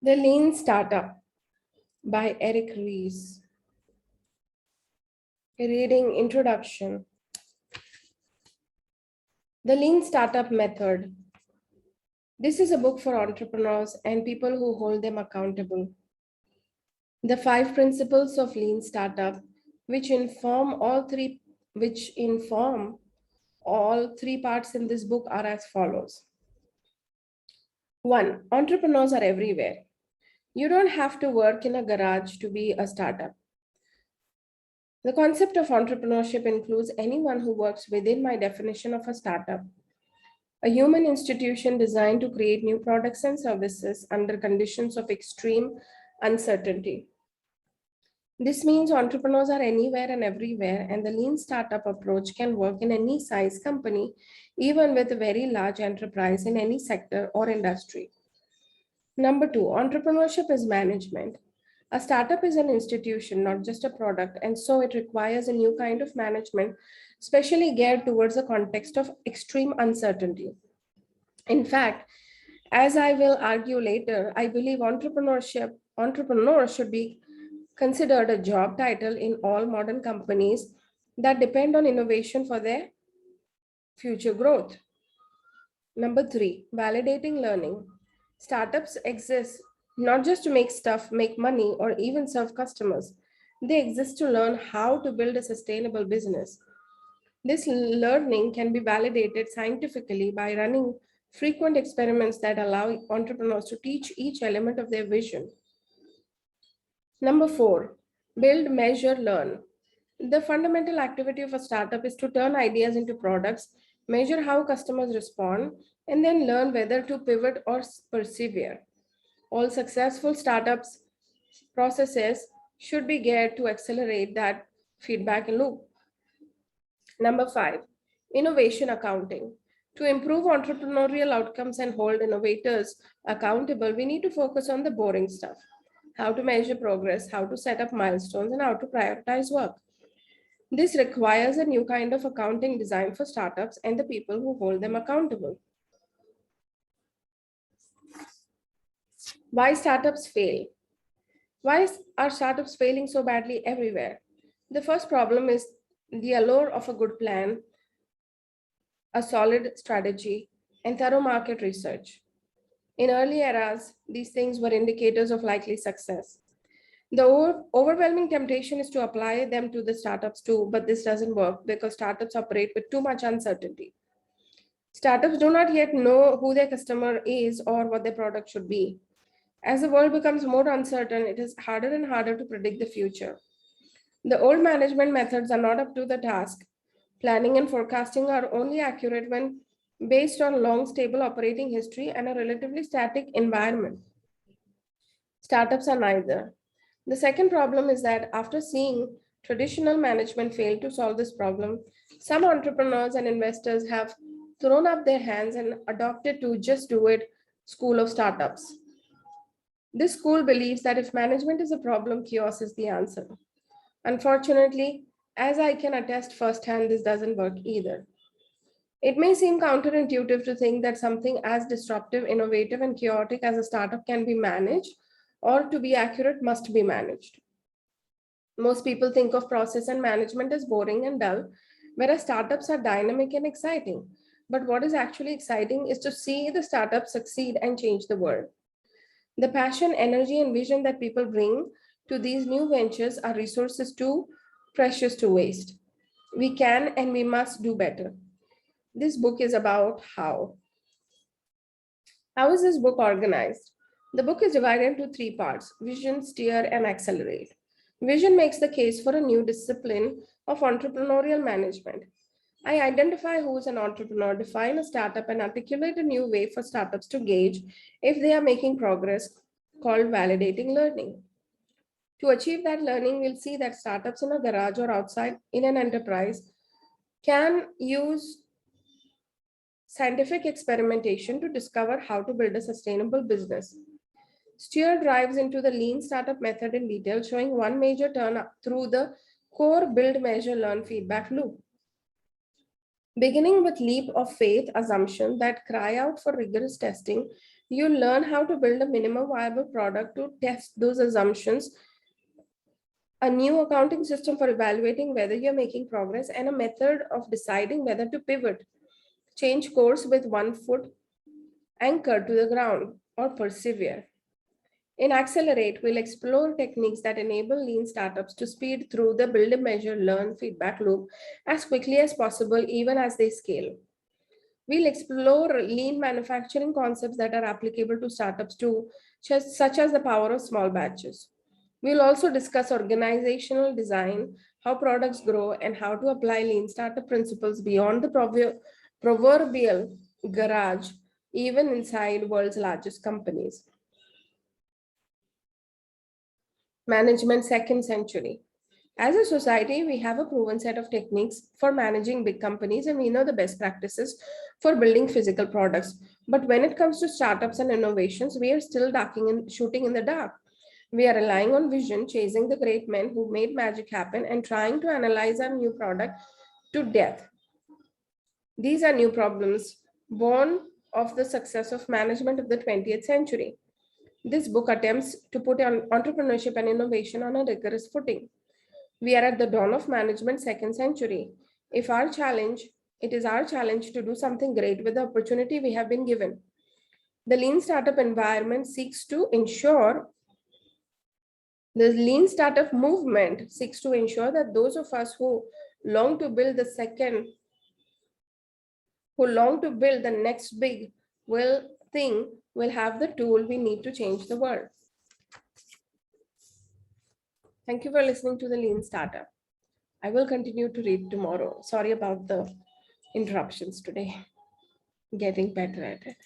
The Lean Startup by Eric Ries. Reading Introduction. The Lean Startup Method. This is a book for entrepreneurs and people who hold them accountable. The 5 principles of Lean Startup, which inform all three parts in this book, are as follows. 1. Entrepreneurs are everywhere. You don't have to work in a garage to be a startup. The concept of entrepreneurship includes anyone who works within my definition of a startup, a human institution designed to create new products and services under conditions of extreme uncertainty. This means entrepreneurs are anywhere and everywhere, and the lean startup approach can work in any size company, even with a very large enterprise in any sector or industry. Number 2, entrepreneurship is management. A startup is an institution, not just a product, and so it requires a new kind of management, especially geared towards a context of extreme uncertainty. In fact, as I will argue later, I believe entrepreneur should be considered a job title in all modern companies that depend on innovation for their future growth. Number 3, validating learning. Startups exist not just to make stuff, make money, or even serve customers. They exist to learn how to build a sustainable business. This learning can be validated scientifically by running frequent experiments that allow entrepreneurs to teach each element of their vision. Number 4, build, measure, learn. The fundamental activity of a startup is to turn ideas into products, measure how customers respond, and then learn whether to pivot or persevere. All successful startups processes should be geared to accelerate that feedback loop. Number 5, innovation accounting. To improve entrepreneurial outcomes and hold innovators accountable, we need to focus on the boring stuff: how to measure progress, how to set up milestones, and how to prioritize work. This requires a new kind of accounting design for startups and the people who hold them accountable. Why startups fail? Why are startups failing so badly everywhere? The first problem is the allure of a good plan, a solid strategy, and thorough market research. In early eras, these things were indicators of likely success. The overwhelming temptation is to apply them to the startups too, but this doesn't work because startups operate with too much uncertainty. Startups do not yet know who their customer is or what their product should be. As the world becomes more uncertain, it is harder and harder to predict the future. The old management methods are not up to the task. Planning and forecasting are only accurate when based on long, stable operating history and a relatively static environment. Startups are neither. The second problem is that after seeing traditional management fail to solve this problem, some entrepreneurs and investors have thrown up their hands and adopted to just do it school of startups. This school believes that if management is a problem, chaos is the answer. Unfortunately, as I can attest firsthand, this doesn't work either. It may seem counterintuitive to think that something as disruptive, innovative, and chaotic as a startup can be managed, or to be accurate, must be managed. Most people think of process and management as boring and dull, whereas startups are dynamic and exciting. But what is actually exciting is to see the startup succeed and change the world. The passion, energy, and vision that people bring to these new ventures are resources too precious to waste. We can and we must do better. This book is about how. How is this book organized? The book is divided into 3 parts: vision, steer, and accelerate. Vision makes the case for a new discipline of entrepreneurial management. I identify who is an entrepreneur, define a startup, and articulate a new way for startups to gauge if they are making progress, called validating learning. To achieve that learning, we'll see that startups in a garage or outside in an enterprise can use scientific experimentation to discover how to build a sustainable business. Steer dives into the lean startup method in detail, showing one major turn through the core build, measure, learn feedback loop. Beginning with leap of faith assumption that cry out for rigorous testing, you learn how to build a minimum viable product to test those assumptions, a new accounting system for evaluating whether you're making progress, and a method of deciding whether to pivot, change course with one foot anchored to the ground, or persevere. In Accelerate, we'll explore techniques that enable lean startups to speed through the build, measure, learn feedback loop as quickly as possible, even as they scale. We'll explore lean manufacturing concepts that are applicable to startups too, such as the power of small batches. We'll also discuss organizational design, how products grow, and how to apply lean startup principles beyond the proverbial garage, even inside world's largest companies. Management second century. As a society, we have a proven set of techniques for managing big companies, and we know the best practices for building physical products. But when it comes to startups and innovations, we are still shooting in the dark. We are relying on vision, chasing the great men who made magic happen, and trying to analyze our new product to death. These are new problems born of the success of management of the 20th century. This book attempts to put entrepreneurship and innovation on a rigorous footing. We are at the dawn of management second century. If our challenge, it is our challenge to do something great with the opportunity we have been given. The lean startup environment seeks to ensure, the lean startup movement seeks to ensure that those of us who long to build the second, who long to build the next big thing will have the tool we need to change the world. Thank you for listening to the Lean Startup. I will continue to read tomorrow. Sorry about the interruptions today. Getting better at it.